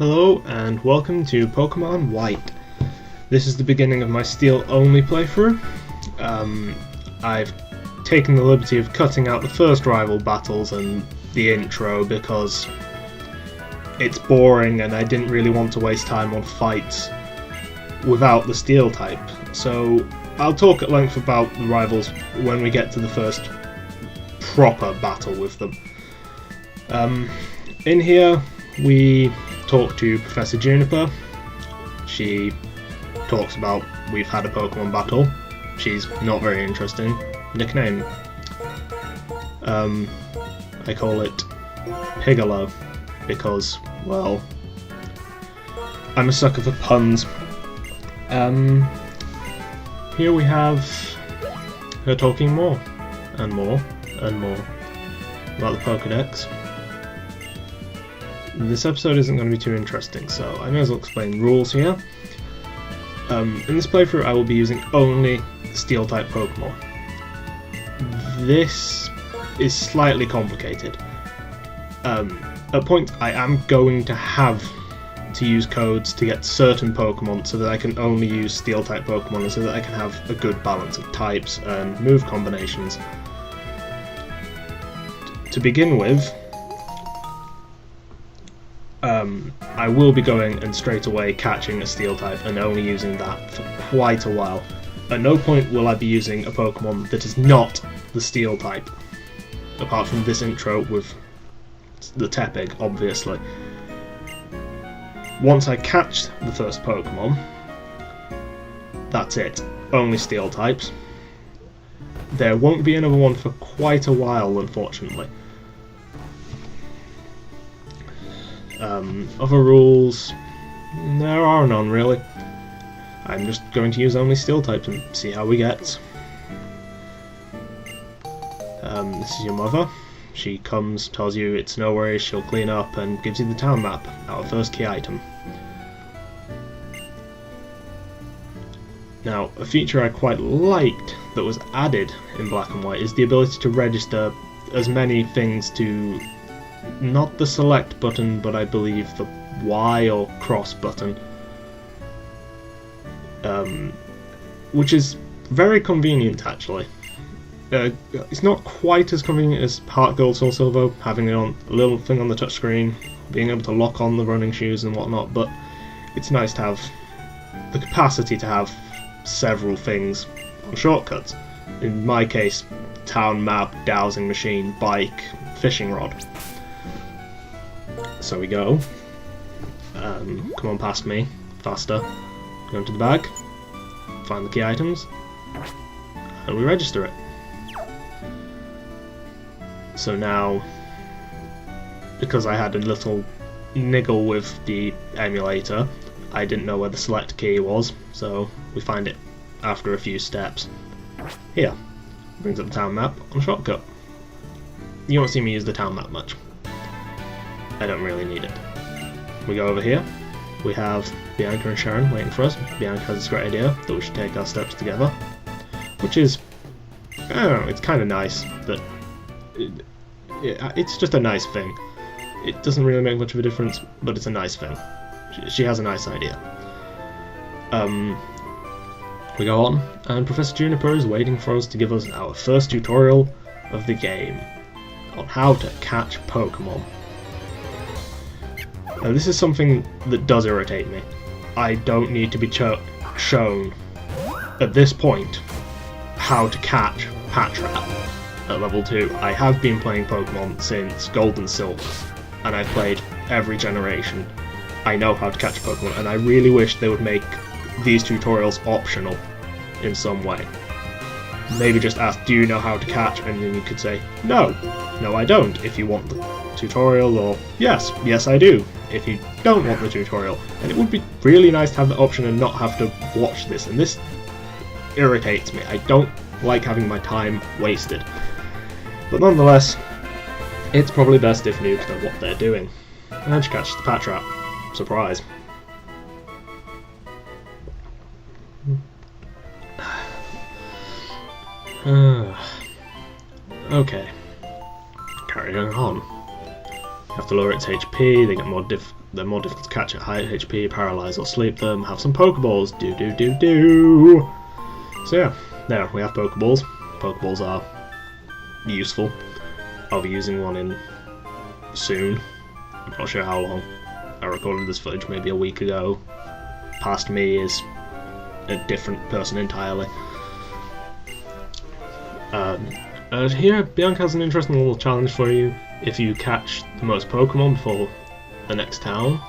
Hello and welcome to Pokemon White. This is the beginning of my Steel only playthrough. I've taken the liberty of cutting out the first rival battles and the intro because it's boring and I didn't really want to waste time on fights without the Steel type. So I'll talk at length about the rivals when we get to the first proper battle with them. In here we talk to Professor Juniper. She talks about we've had a Pokemon battle. She's not very interesting. Nickname. I call it Pigolo because, well, I'm a sucker for puns. Here we have her talking more and more and more about the Pokedex. This episode isn't going to be too interesting, so I may as well explain rules here. In this playthrough I will be using only Steel-type Pokemon. This is slightly complicated. At points I am going to have to use codes to get certain Pokemon so that I can only use Steel-type Pokemon and so that I can have a good balance of types and move combinations. To begin with, I will be going and straight away catching a Steel type and only using that for quite a while. At no point will I be using a Pokemon that is not the Steel type, apart from this intro with the Tepig, obviously. Once I catch the first Pokemon, that's it, only Steel types. There won't be another one for quite a while, unfortunately. Other rules, there are none really. I'm just going to use only Steel types and see how we get. This is your mother. She comes, tells you it's no worries, she'll clean up and gives you the town map, our first key item. Now, a feature I quite liked that was added in Black and White is the ability to register as many things to not the select button, but I believe the Y or cross button, which is very convenient actually. It's not quite as convenient as Heart Gold Soul Silver, having it on a little thing on the touchscreen, being able to lock on the running shoes and whatnot, but it's nice to have the capacity to have several things on shortcuts. In my case, town map, dowsing machine, bike, fishing rod. So we go. Come on past me, faster. Go into the bag, find the key items, and we register it. So now, because I had a little niggle with the emulator, I didn't know where the select key was, so we find it after a few steps. Here, brings up the town map on shortcut. You won't see me use the town map much. I don't really need it. We go over here, we have Bianca and Sharon waiting for us. Bianca has this great idea that we should take our steps together, which is, I don't know, it's kind of nice that it's just a nice thing. It doesn't really make much of a difference, but it's a nice thing. She has a nice idea. We go on, and Professor Juniper is waiting for us to give us our first tutorial of the game on how to catch Pokemon. Now this is something that does irritate me. I don't need to be shown at this point how to catch Patrat at level 2. I have been playing Pokemon since Gold and Silver, and I've played every generation. I know how to catch Pokemon, and I really wish they would make these tutorials optional in some way. Maybe just ask, do you know how to catch? And then you could say, no I don't, if you want the tutorial, or yes I do, if you don't want the tutorial. And it would be really nice to have the option and not have to watch this, and this irritates me. I don't like having my time wasted. But nonetheless, it's probably best if noobs know what they're doing. And she catches the Patrat. Surprise. Okay. Carrying on. have to lower its HP, they're more difficult to catch at higher HP, paralyze or sleep them, have some Pokeballs, do. So yeah, there, we have Pokeballs. Pokeballs are useful. I'll be using one in soon. I'm not sure how long. I recorded this footage maybe a week ago. Past me is a different person entirely. Here, Bianca has an interesting little challenge for you. If you catch the most Pokemon before the next town,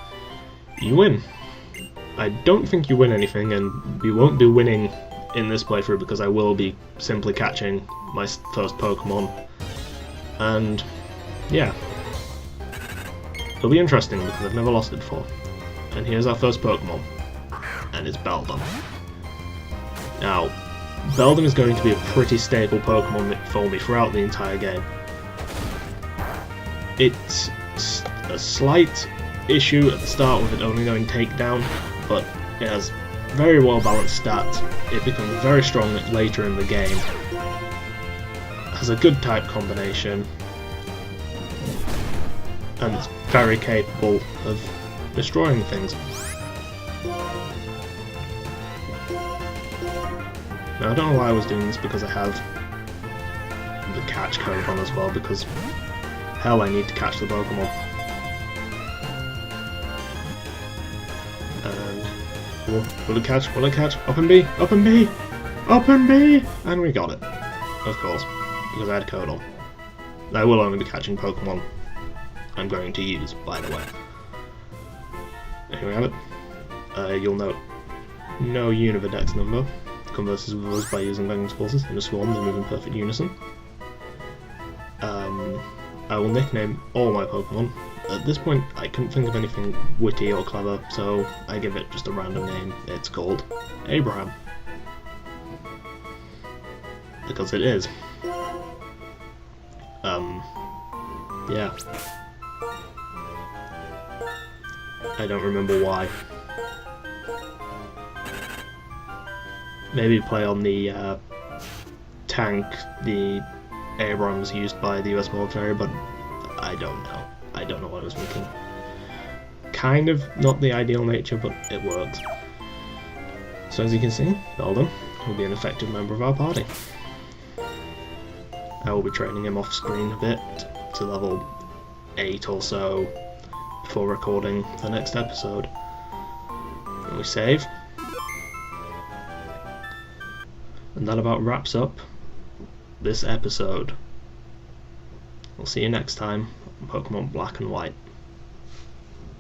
you win. I don't think you win anything, and we won't be winning in this playthrough because I will be simply catching my first Pokemon. And yeah, it'll be interesting because I've never lost it before. And here's our first Pokemon, and it's Beldum. Now, Beldum is going to be a pretty staple Pokemon for me throughout the entire game. It's a slight issue at the start with it only knowing Takedown, but it has very well balanced stats. It becomes very strong later in the game. Has a good type combination, and it's very capable of destroying things. Now, I don't know why I was doing this because I have the catch code on as well, because hell, I need to catch the Pokemon. And will it catch? Will it catch? Up and B! Up and B! Up and B! And we got it. Of course, because I had code on. I will only be catching Pokemon I'm going to use, by the way. Here we have it. You'll note no Univerdex number. Converses with us by using Venom's forces in a swarm that move in perfect unison. I will nickname all my Pokemon. At this point, I couldn't think of anything witty or clever, so I give it just a random name. It's called Abraham. Because it is. Yeah. I don't remember why. Maybe play on the tank the Abrams used by the US military, but I don't know. I don't know what I was thinking. Kind of not the ideal nature, but it works. So as you can see, Beldum will be an effective member of our party. I will be training him off screen a bit to level 8 or so before recording the next episode. And we save. And that about wraps up this episode. We'll see you next time on Pokemon Black and White.